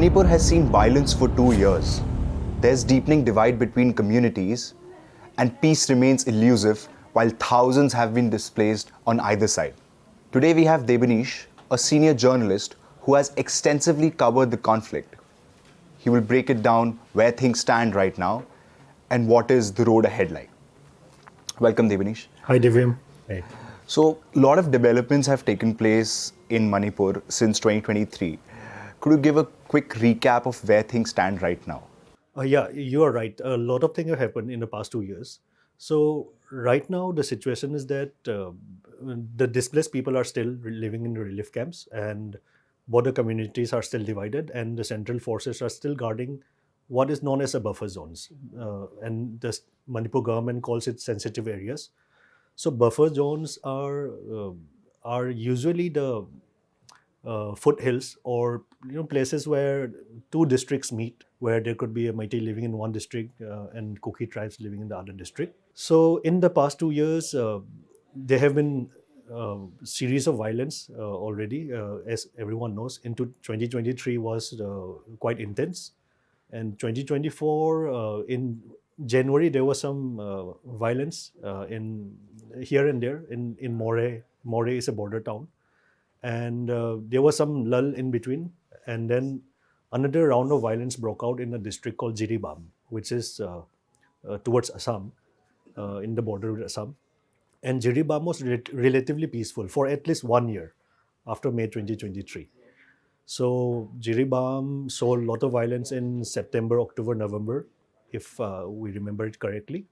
Manipur has seen violence for 2 years. There's deepening divide between communities, and peace remains elusive while thousands have been displaced on either side. Today we have Debanish, a senior journalist who has extensively covered the conflict. He will break it down where things stand right now and what is the road ahead like. Welcome, Debanish. Hi, Divyam. Hey. So, a lot of developments have taken place in Manipur since 2023. Could you give a quick recap of where things stand right now? Yeah, you are right. A lot of things have happened in the past 2 years. So right now, the situation is that the displaced people are still living in relief camps, and border communities are still divided, and the central forces are still guarding what is known as a buffer zones, and the Manipur government calls it sensitive areas. So buffer zones are usually the foothills, or places where two districts meet, where there could be a Meitei living in one district and Kuki tribes living in the other district. So in the past 2 years, there have been series of violence already, as everyone knows. Into 2023 was quite intense, and 2024 in January there was some violence in here and there in More. More is a border town, and there was some lull in between, and then another round of violence broke out in a district called Jiribam, which is towards Assam, in the border with Assam. And Jiribam was relatively peaceful for at least 1 year after May 2023. So Jiribam saw a lot of violence in September, October, November, if we remember it correctly.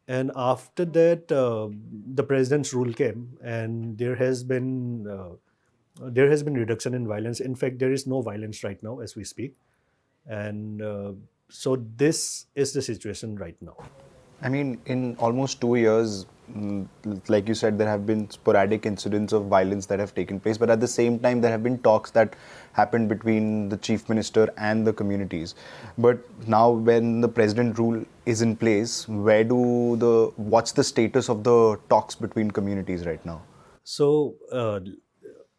And after that, the president's rule came, and there has been reduction in violence. In fact, there is no violence right now as we speak, and so this is the situation right now. I mean, in almost 2 years, like you said, there have been sporadic incidents of violence that have taken place, but at the same time, there have been talks that happened between the chief minister and the communities. But now, when the president rule is in place, what's the status of the talks between communities right now? So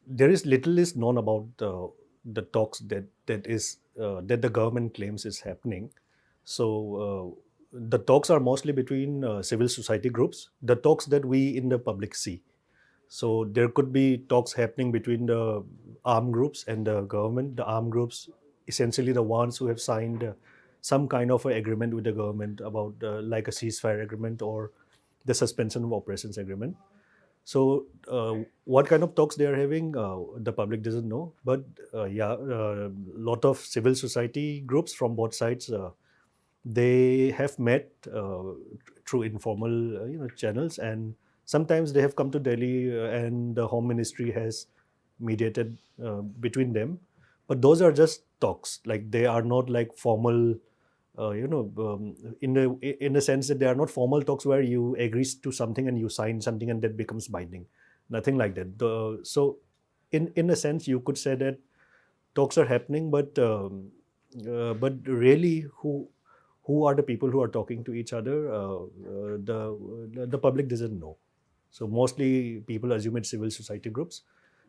there is little is known about the talks that the government claims is happening. So the talks are mostly between civil society groups, the talks that we in the public see. So there could be talks happening between the armed groups and the government. The armed groups, essentially the ones who have signed some kind of an agreement with the government about like a ceasefire agreement or the suspension of operations agreement. So what kind of talks they are having, the public doesn't know. But yeah, a lot of civil society groups from both sides, they have met through informal channels, and sometimes they have come to Delhi, and the Home Ministry has mediated between them. But those are just talks. Like, they are not like formal. In the sense that they are not formal talks where you agree to something and you sign something and that becomes binding. Nothing like that. So, in a sense, you could say that talks are happening, but really, who are the people who are talking to each other? The public doesn't know. So mostly people assume it's civil society groups,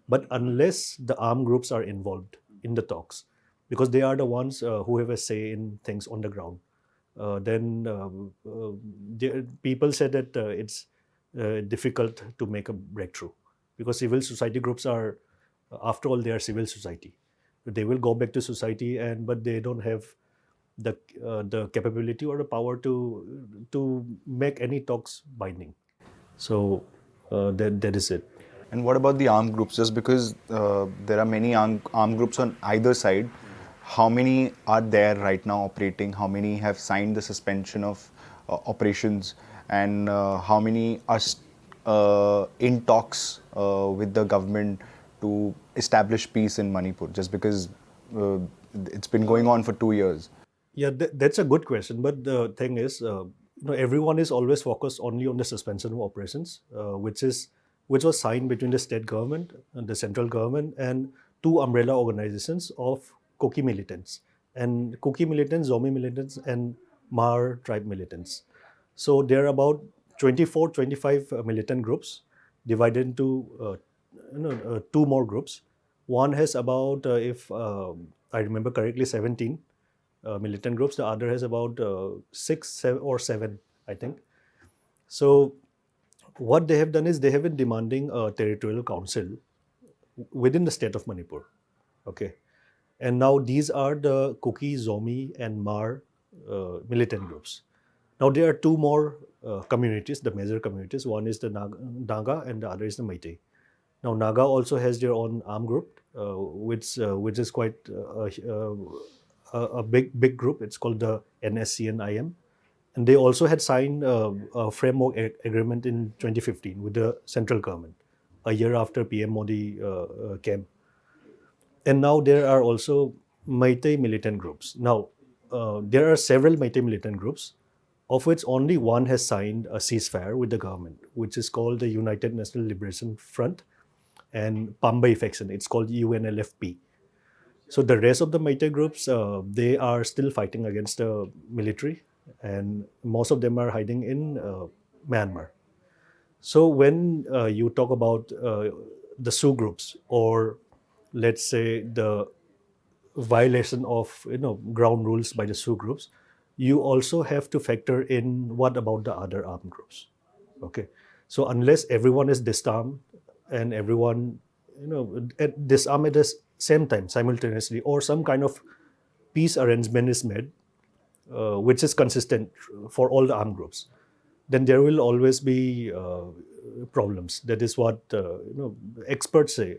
but unless the armed groups are involved in the talks, because they are the ones who have a say in things on the ground, then people say that it's difficult to make a breakthrough, because civil society groups are, after all, they are civil society. They will go back to society, but they don't have the capability or the power to make any talks binding. So that is it. And what about the armed groups? Just because there are many armed groups on either side, how many are there right now operating? How many have signed the suspension of operations? And how many are in talks with the government to establish peace in Manipur? Just because it's been going on for 2 years. Yeah, that's a good question. But the thing is, everyone is always focused only on the suspension of operations, which was signed between the state government and the central government and two umbrella organizations of Kuki militants, Zomi militants, and Mar tribe militants. So there are about 24, 25 militant groups divided into two more groups. One has about, if I remember correctly, 17 militant groups. The other has about 6 or 7, I think. So what they have done is they have been demanding a territorial council within the state of Manipur. Okay. And now these are the Kuki, Zomi, and Mar militant groups. Now there are two more communities, the major communities. One is the Naga and the other is the Meitei. Now Naga also has their own armed group, which is quite a big group. It's called the NSCNIM, and they also had signed a framework agreement in 2015 with the central government, a year after PM Modi came. And now there are also Meitei militant groups. Now, there are several Meitei militant groups, of which only one has signed a ceasefire with the government, which is called the United National Liberation Front and Pambai faction. It's called UNLFP. So the rest of the Meitei groups, they are still fighting against the military, and most of them are hiding in Myanmar. So when you talk about the Sioux groups, or let's say the violation of ground rules by the Sioux groups, you also have to factor in what about the other armed groups. Okay, so unless everyone is disarmed and everyone disarmed at the same time simultaneously, or some kind of peace arrangement is made, which is consistent for all the armed groups, then there will always be problems. That is what experts say.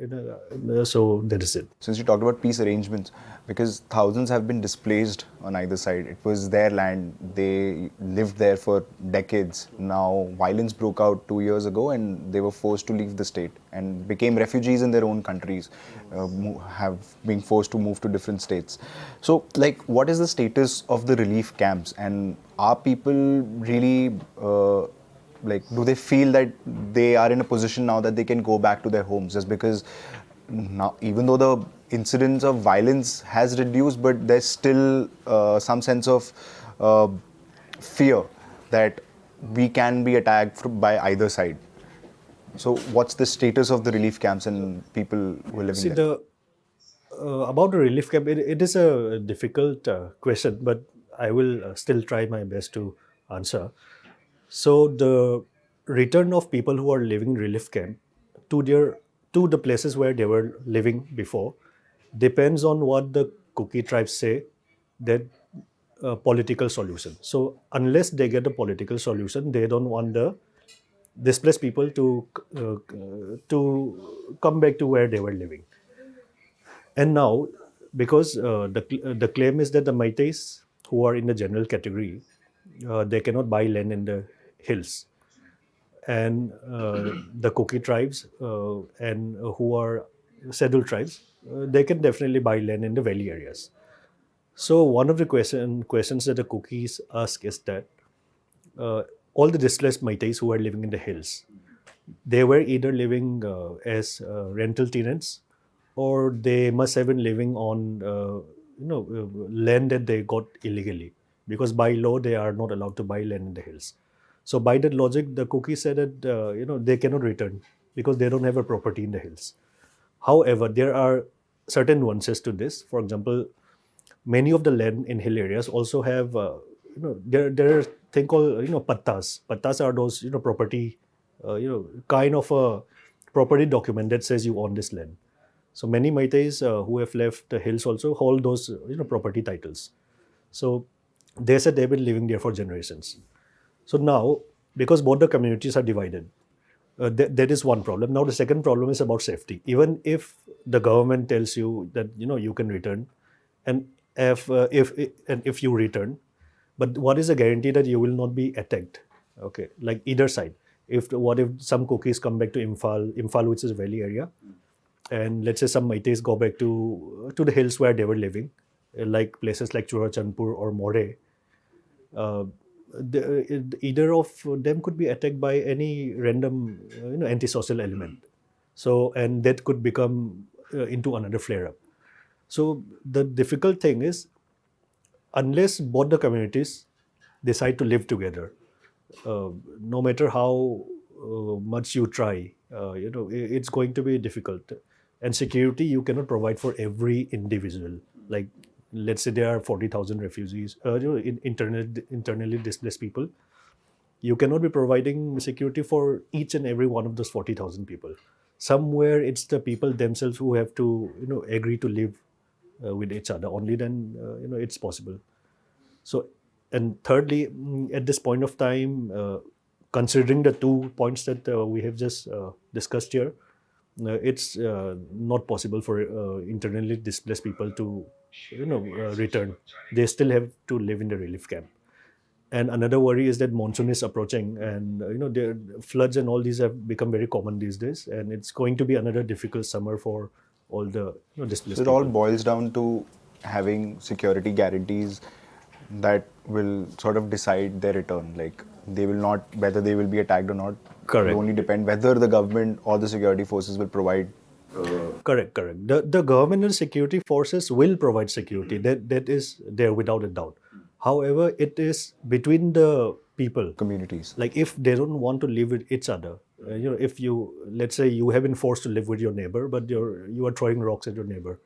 So that is it. Since you talked about peace arrangements, because thousands have been displaced on either side. It was their land. They lived there for decades. Now violence broke out 2 years ago, and they were forced to leave the state and became refugees in their own countries, have been forced to move to different states. So, like, what is the status of the relief camps, and are people really do they feel that they are in a position now that they can go back to their homes? Just because now, even though the incidence of violence has reduced, but there's still some sense of fear that we can be attacked by either side. So what's the status of the relief camps and people who are living there? About the relief camp, it is a difficult question, but I will still try my best to answer. So the return of people who are living in relief camp to the places where they were living before depends on what the Kuki tribes say, that political solution. So unless they get a political solution, they don't want the displaced people to come back to where they were living. And now, because the claim is that the Meiteis who are in the general category, they cannot buy land in the hills, and the Kuki tribes and who are scheduled tribes, they can definitely buy land in the valley areas. So one of the questions that the Kukis ask is that all the displaced Meiteis who are living in the hills, they were either living as rental tenants, or they must have been living on land that they got illegally, because by law they are not allowed to buy land in the hills. So by that logic, the Kuki said that they cannot return because they don't have a property in the hills. However, there are certain nuances to this. For example, many of the land in hill areas also have there are thing called pattas. Pattas are those property kind of a property document that says you own this land. So many Meiteis who have left the hills also hold those property titles. So they said they've been living there for generations. So now, because both the communities are divided, that is one problem. Now the second problem is about safety. Even if the government tells you that you can return, and if you return, but what is the guarantee that you will not be attacked? Okay, like either side. What if some Kukis come back to Imphal, which is a valley area, and let's say some Meiteis go back to the hills where they were living, like places like Churachandpur or More. Either of them could be attacked by any random antisocial element, so and that could become into another flare up. So the difficult thing is, unless both the communities decide to live together, no matter how much you try, it's going to be difficult. And security you cannot provide for every individual. Like, let's say there are 40,000 refugees, internally displaced people. You cannot be providing security for each and every one of those 40,000 people. Somewhere it's the people themselves who have to, agree to live with each other. Only then, it's possible. So, and thirdly, at this point of time, considering the 2 points that we have just discussed here, it's not possible for internally displaced people to, return. They still have to live in the relief camp. And another worry is that monsoon is approaching, and the floods and all these have become very common these days, and it's going to be another difficult summer for all the So displaced it all people. boils down to having security guarantees that will sort of decide their return. Like they will not, whether they will be attacked or not, will Correct. only depend whether the government or the security forces will provide. Correct. The government and security forces will provide security. That is there without a doubt. However, it is between the people. Communities. Like if they don't want to live with each other, if you, let's say you have been forced to live with your neighbor, but you are throwing rocks at your neighbor.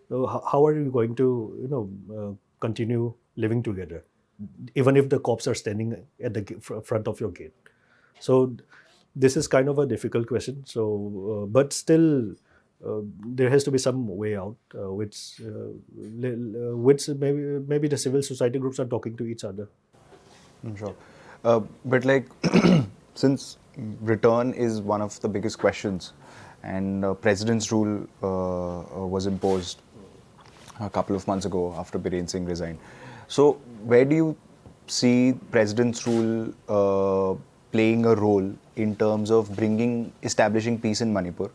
So how are you going to continue living together, even if the cops are standing at the front of your gate? So this is kind of a difficult question. So, but still, there has to be some way out, which maybe the civil society groups are talking to each other. I'm sure. But like, since return is one of the biggest questions, and president's rule was imposed a couple of months ago after Biren Singh resigned. So, where do you see president's rule playing a role in terms of establishing peace in Manipur?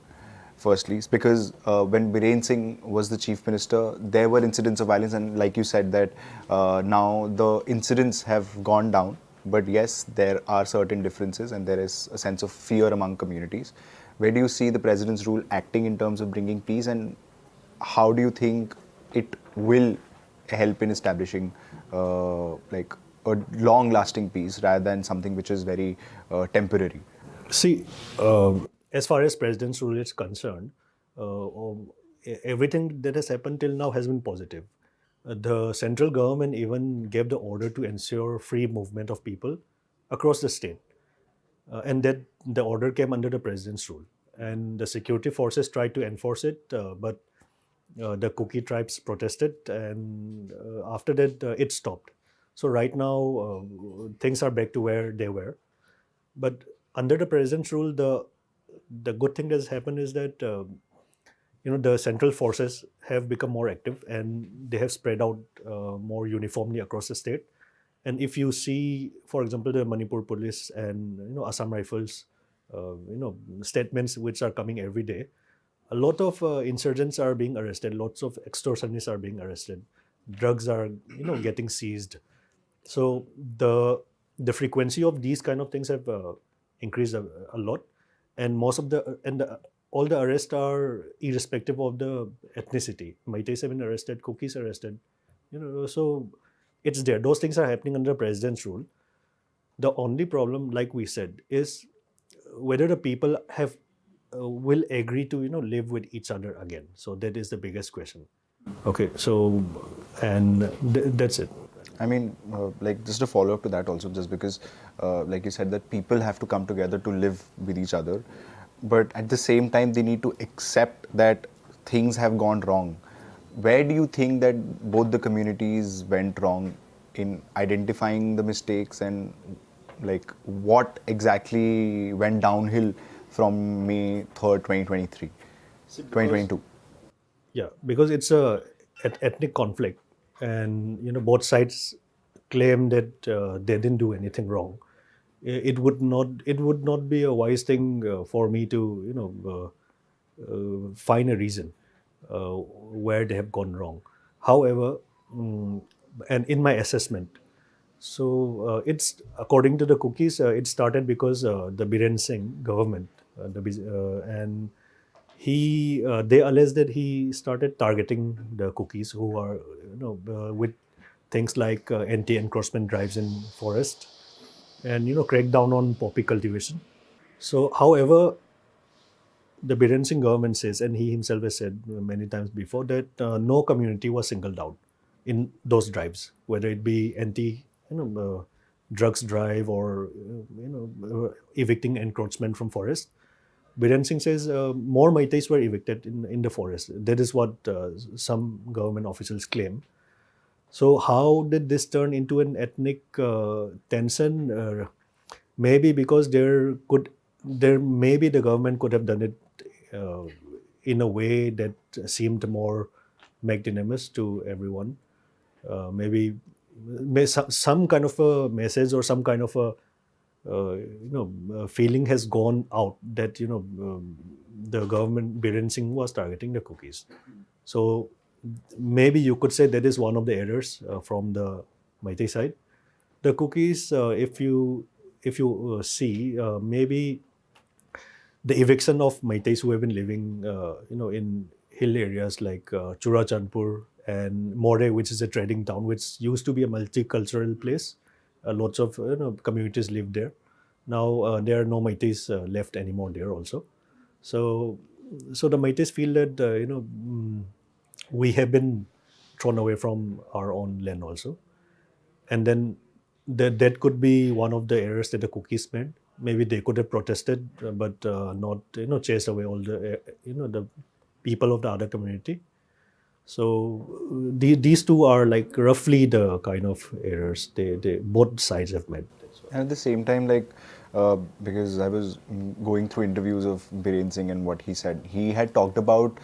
Firstly, it's because when Biren Singh was the chief minister, there were incidents of violence, and like you said, that now the incidents have gone down. But yes, there are certain differences, and there is a sense of fear among communities. Where do you see the president's rule acting in terms of bringing peace, and how do you think it will help in establishing like a long-lasting peace rather than something which is very temporary? See, as far as president's rule is concerned, everything that has happened till now has been positive. The central government even gave the order to ensure free movement of people across the state, and that the order came under the president's rule. And the security forces tried to enforce it, but the Kuki tribes protested, and after that, it stopped. So right now, things are back to where they were. But under the president's rule, the good thing that has happened is that the central forces have become more active, and they have spread out more uniformly across the state. And if you see, for example, the Manipur police and Assam rifles, statements which are coming every day, a lot of insurgents are being arrested, lots of extortionists are being arrested, drugs are getting seized. So the frequency of these kind of things have increased a lot, and most of all the arrests are irrespective of the ethnicity. Meiteis have been arrested, Kukis arrested, so it's there. Those things are happening under the president's rule. The only problem, like we said, is whether the people have will agree to live with each other again. So that is the biggest question. Okay, so and that's it. I mean, like just a follow up to that also, just because, like you said, that people have to come together to live with each other, but at the same time, they need to accept that things have gone wrong. Where do you think that both the communities went wrong in identifying the mistakes, and like what exactly went downhill from May 3rd, 2023, 2022? Yeah, because it's a ethnic conflict, and both sides claim that they didn't do anything wrong. It would not be a wise thing for me to find a reason where they have gone wrong. However, and in my assessment, so it's according to the cookies, it started because the Biren Singh government, and they allege that he started targeting the cookies who are with things like anti-encroachment drives in forest, and crack down on poppy cultivation. So, however, the Biren Singh government says, and he himself has said many times before, that no community was singled out in those drives, whether it be drugs drive or evicting encroachment from forest. Biren Singh says more Meiteis were evicted in the forest. That is what some government officials claim. So how did this turn into an ethnic tension? Maybe because maybe the government could have done it in a way that seemed more magnanimous to everyone. Some kind of a message or some kind of a feeling has gone out that the government Biren Singh was targeting the Kukis. So maybe you could say that is one of the errors from the Meitei side. The Kukis, if you see, maybe the eviction of Meiteis who have been living, in hill areas like Churachandpur and More, which is a trading town, which used to be a multicultural place. Lots of communities live there. Now there are no Meiteis left anymore there also. So the Meiteis feel that we have been thrown away from our own land also, and then that could be one of the errors that the Kukis made. Maybe they could have protested, but not chased away all the the people of the other community. So these two are like roughly the kind of errors they both sides have made. And at the same time, because I was going through interviews of Biren Singh and what he said, he had talked about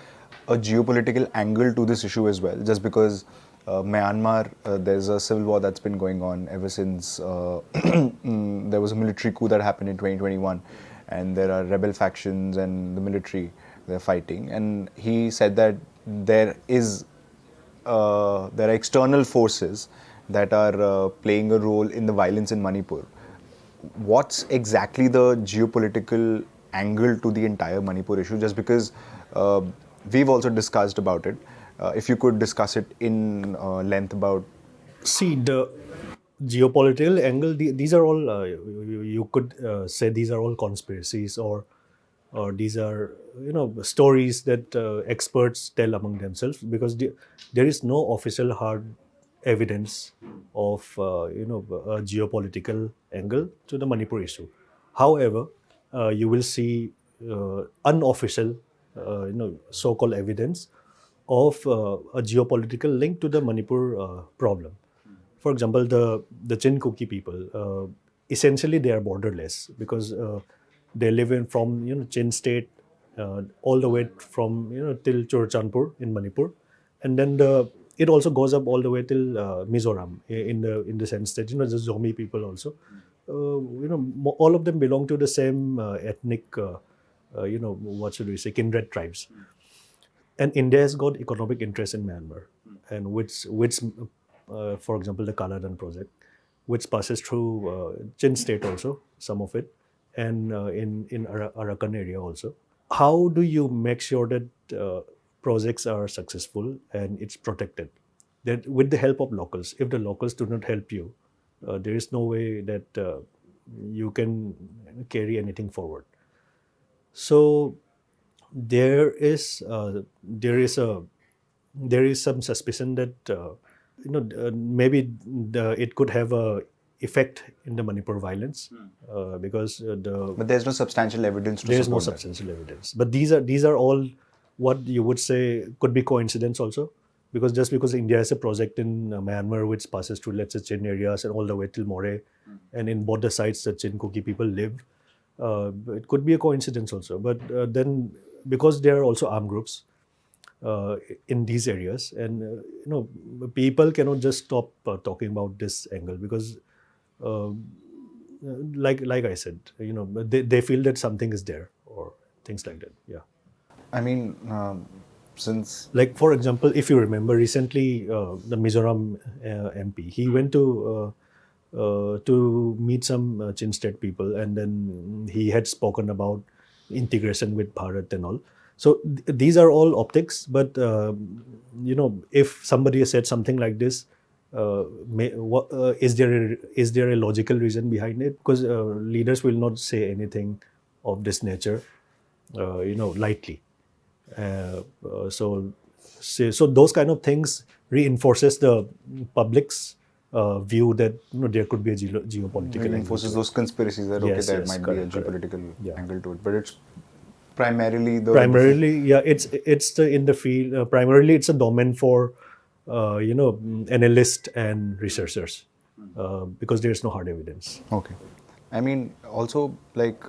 a geopolitical angle to this issue as well. Just because Myanmar, there's a civil war that's been going on ever since there was a military coup that happened in 2021, and there are rebel factions and the military, they're fighting. And he said that there are external forces that are playing a role in the violence in Manipur. What's exactly the geopolitical angle to the entire Manipur issue? Just because we've also discussed about it. If you could discuss it in length about... See, the geopolitical angle, these are all, you could say these are all conspiracies, or these are stories that experts tell among themselves, because there is no official hard evidence of a geopolitical angle to the Manipur issue. However, you will see unofficial so-called evidence of a geopolitical link to the Manipur problem. For example, the Chin Kuki people, essentially they are borderless, because they live in from Chin state all the way from till Churachandpur in Manipur, and then it also goes up all the way till Mizoram, in the sense that the Zomi people also, all of them belong to the same ethnic, what should we say, kindred tribes. And India has got economic interest in Myanmar, and which for example, the Kaladan project, which passes through Chin state also, some of it, and in Arakan area also. How do you make sure that projects are successful and it's protected? That with the help of locals. If the locals do not help you, there is no way that you can carry anything forward. So there is some suspicion that maybe it could have a effect in the Manipur violence, because But there's no substantial evidence to there is no support that. substantial evidence. But these are all what you would say could be coincidence also, because just because India has a project in Myanmar which passes through, let's say, Chin areas and all the way till More, and in both the sites the Chin Kuki people live, it could be a coincidence also. But then because there are also armed groups in these areas, and people cannot just stop talking about this angle, because like I said, they feel that something is there or things like that. Yeah. I mean, since... Like, for example, if you remember recently, the Mizoram MP, he went to meet some Chin state people, and then he had spoken about integration with Bharat and all. So these are all optics, but if somebody has said something like this, is there a logical reason behind it? Because leaders will not say anything of this nature lightly. So those kind of things reinforces the public's view that there could be a geopolitical angle Reinforces to it. those conspiracies that okay, Yes, there yes, might be a correct, correct. geopolitical Yeah. angle to it, but it's primarily Primarily, yeah, it's the in the field. Primarily, it's a domain for analysts and researchers because there's no hard evidence. Okay. I mean, also, like,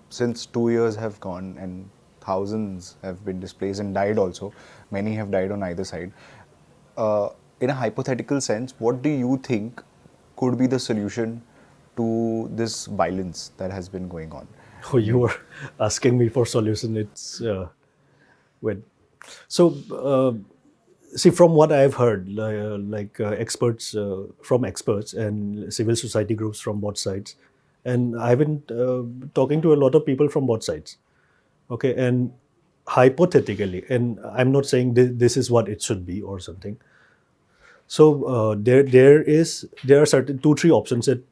since 2 years have gone and thousands have been displaced and died also, many have died on either side. In a hypothetical sense, what do you think could be the solution to this violence that has been going on? Oh, you were asking me for solution. It's when so. See, from what I've heard, experts from experts and civil society groups from both sides, and I've been talking to a lot of people from both sides. Okay, and hypothetically, and I'm not saying this is what it should be or something. So there are certain 2-3 options that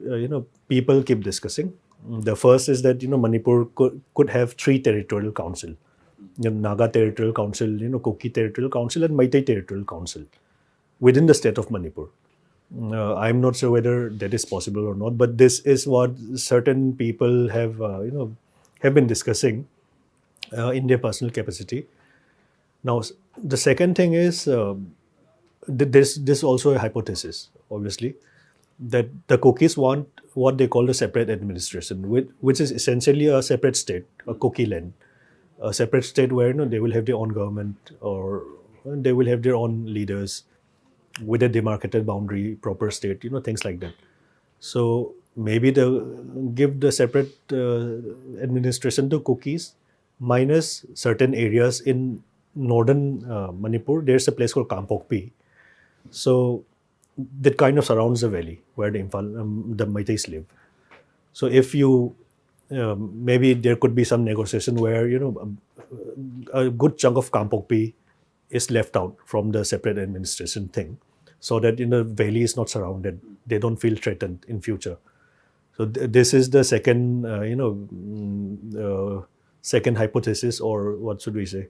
people keep discussing. The first is that Manipur could have 3 territorial council, Naga territorial council, Kuki territorial council, and Meitei territorial council within the state of Manipur. I'm not sure whether that is possible or not, but this is what certain people have been discussing in their personal capacity. Now, the second thing is this also a hypothesis, obviously, that the Kukis want what they call a separate administration, which is essentially a separate state, a Kuki land, a separate state where they will have their own government or they will have their own leaders with a demarcated boundary, proper state, things like that. So maybe they'll give the separate administration to Kukis minus certain areas in northern Manipur. There's a place called Kampokpi. So that kind of surrounds the valley where the Meiteis live. So if you maybe there could be some negotiation where a good chunk of Kampokpi is left out from the separate administration thing, so that the valley is not surrounded. They don't feel threatened in future. So this is the second second hypothesis, or what should we say?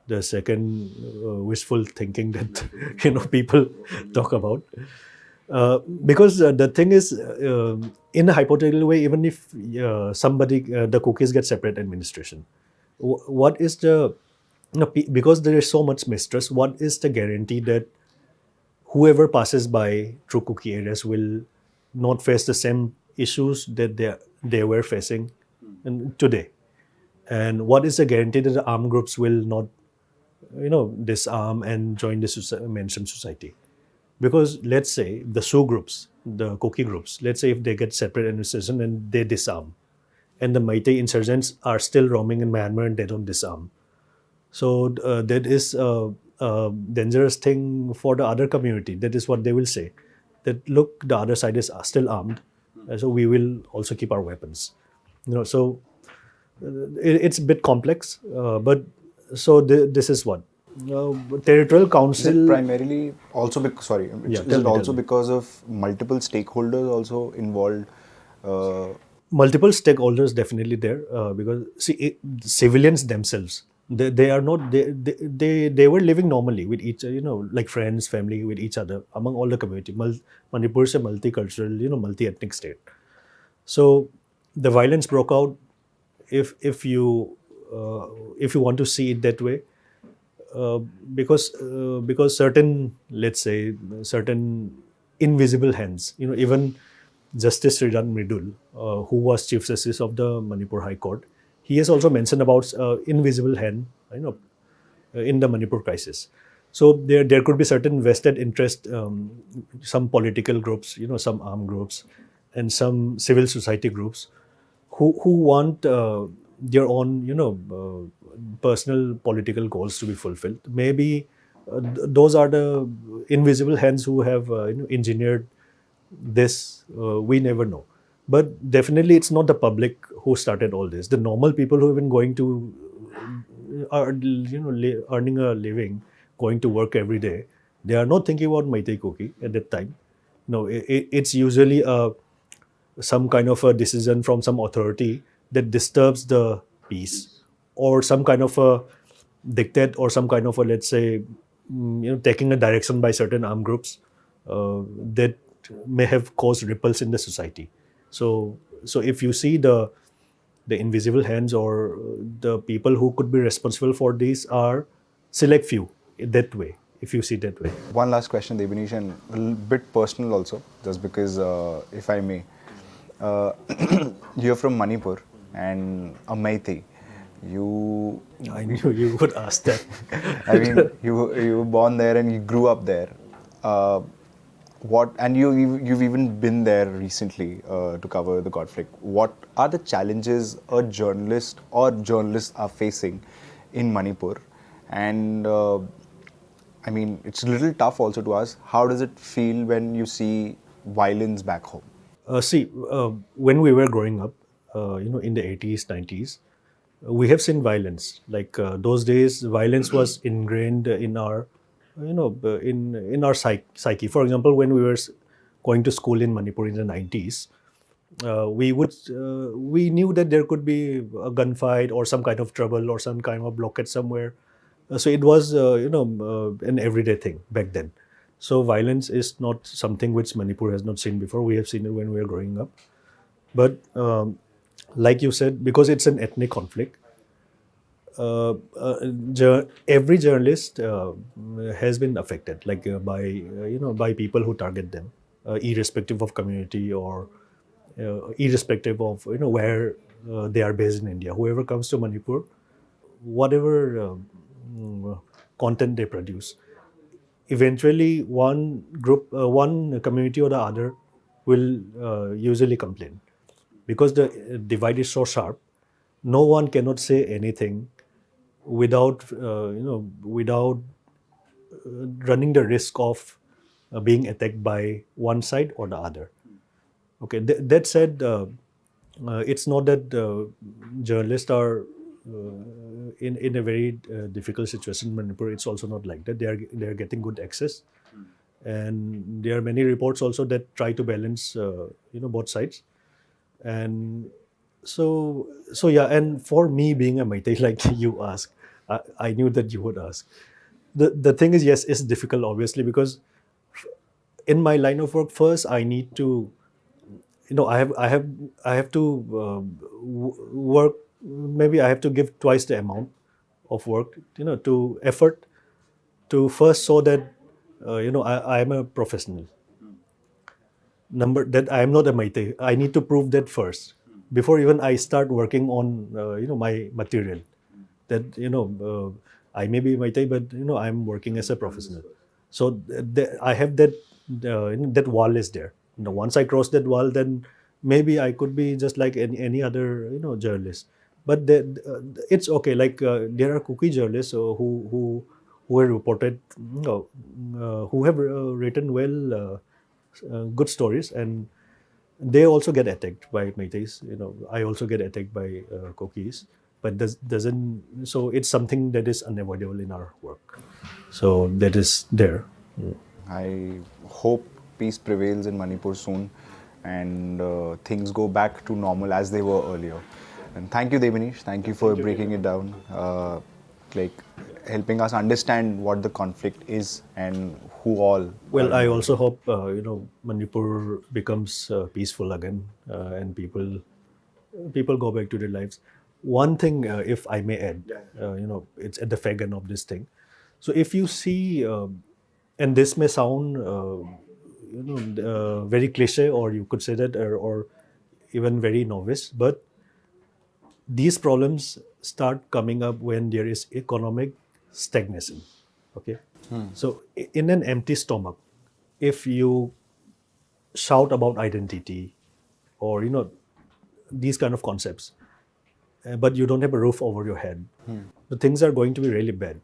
The second wishful thinking that people talk about. Because the thing is, in a hypothetical way, even if the Kukis get separate administration, what is the because there is so much mistrust, what is the guarantee that whoever passes by through Kuki areas will not face the same issues that they were facing today? And what is the guarantee that the armed groups will not disarm and join the mentioned society? Because let's say the Sioux groups, the Kuki groups, let's say if they get separate administration and they disarm, and the Meitei insurgents are still roaming in Myanmar and they don't disarm. So that is a dangerous thing for the other community. That is what they will say. That look, the other side is still armed, so we will also keep our weapons. So it's a bit complex, but so this is what territorial council. Is it primarily also because, sorry, Yeah, is tell it me, also tell me. because of multiple stakeholders also involved? Multiple stakeholders definitely there because see civilians themselves they are not they were living normally with each like friends, family, with each other among all the community. Manipur is a multicultural multi-ethnic state. So the violence broke out. If you want to see it that way, because certain, let's say, certain invisible hands, even Justice Sriran Mridul, who was Chief Justice of the Manipur High Court, he has also mentioned about invisible hand, in the Manipur crisis. So there could be certain vested interest, some political groups, some armed groups, and some civil society groups who want their own personal political goals to be fulfilled. Maybe those are the invisible hands who have engineered this. We never know, but definitely it's not the public who started all this. The normal people who have been going to are earning a living, going to work every day, they are not thinking about Meitei Kuki at that time. No, it's usually some kind of a decision from some authority that disturbs the peace, or some kind of a dictate, or some kind of a, let's say, taking a direction by certain armed groups that may have caused ripples in the society. So if you see the invisible hands, or the people who could be responsible for these are select few, that way, if you see that way. One last question, Debanish, and a little bit personal also, just because, if I may. Uh, you're from Manipur and a Meitei. You, I knew you would ask that. I mean, you were born there and you grew up there. What, and you've even been there recently to cover the conflict. What are the challenges a journalist or journalists are facing in Manipur? And I mean, it's a little tough also to ask. How does it feel when you see violence back home? See, when we were growing up, in the 80s, 90s, we have seen violence. Like those days, violence was ingrained in our, in our psyche. For example, when we were going to school in Manipur in the 90s, we knew that there could be a gunfight or some kind of trouble or some kind of blockade somewhere. So it was, an everyday thing back then. So violence is not something which Manipur has not seen before. We have seen it when we were growing up. But like you said, because it's an ethnic conflict, every journalist has been affected, like by people who target them, irrespective of community, or irrespective of where they are based in India. Whoever comes to Manipur, whatever content they produce, eventually one group, one community or the other will usually complain, because the divide is so sharp. No one cannot say anything without without running the risk of being attacked by one side or the other. Okay, that said, it's not that journalists are in a very difficult situation in Manipur. It's also not like that. They are getting good access, and there are many reports also that try to balance both sides. And so yeah. And for me, being a Meitei, like you asked, I knew that you would ask. The thing is, yes, it's difficult, obviously, because in my line of work, first I need to, I have to work. Maybe I have to give twice the amount of work, to effort, to first show that I am a professional. Number that I am not a Meitei. I need to prove that first before even I start working on my material. That I may be Meitei, but I am working as a professional. So I have that that wall is there. Once I cross that wall, then maybe I could be just like any other journalist. But it's okay. Like there are Kuki journalists who have reported, who have written well, good stories, and they also get attacked by Meiteis. I also get attacked by Kukis, but doesn't. So it's something that is unavoidable in our work. So that is there. I hope peace prevails in Manipur soon and things go back to normal as they were earlier. And thank you, Debanish. Thank you for breaking it down, like helping us understand what the conflict is and who all. Well, I also hope Manipur becomes peaceful again, and people go back to their lives. One thing, if I may add, it's at the fag end of this thing. So if you see, and this may sound, very cliche, or you could say that, or even very novice, but these problems start coming up when there is economic stagnation. Okay, so in an empty stomach, if you shout about identity, or these kind of concepts, but you don't have a roof over your head, the things are going to be really bad.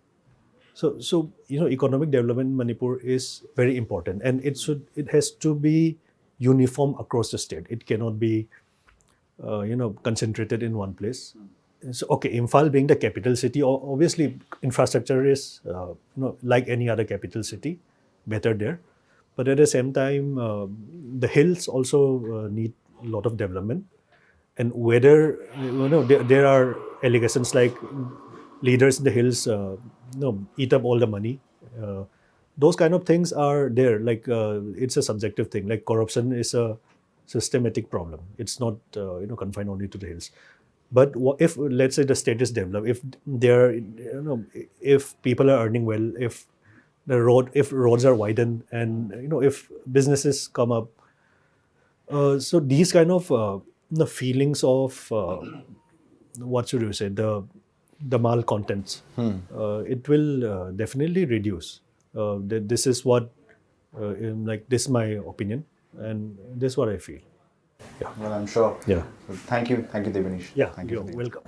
So economic development in Manipur is very important, and it has to be uniform across the state. It cannot be concentrated in one place. So okay, Imphal being the capital city, obviously infrastructure is like any other capital city, better there. But at the same time, the hills also need a lot of development, and whether there are allegations like leaders in the hills eat up all the money. Those kind of things are there. Like it's a subjective thing. Like corruption is a systematic problem. It's not confined only to the hills. But if, let's say, the state is developed, if there, if people are earning well, if roads are widened, and if businesses come up, so these kind of the feelings of what should you say, the malcontents, it will definitely reduce. This is what this is my opinion, and this is what I feel. Well, I'm sure. Yeah. Thank you, Debanish. Yeah, Thank you. you're welcome.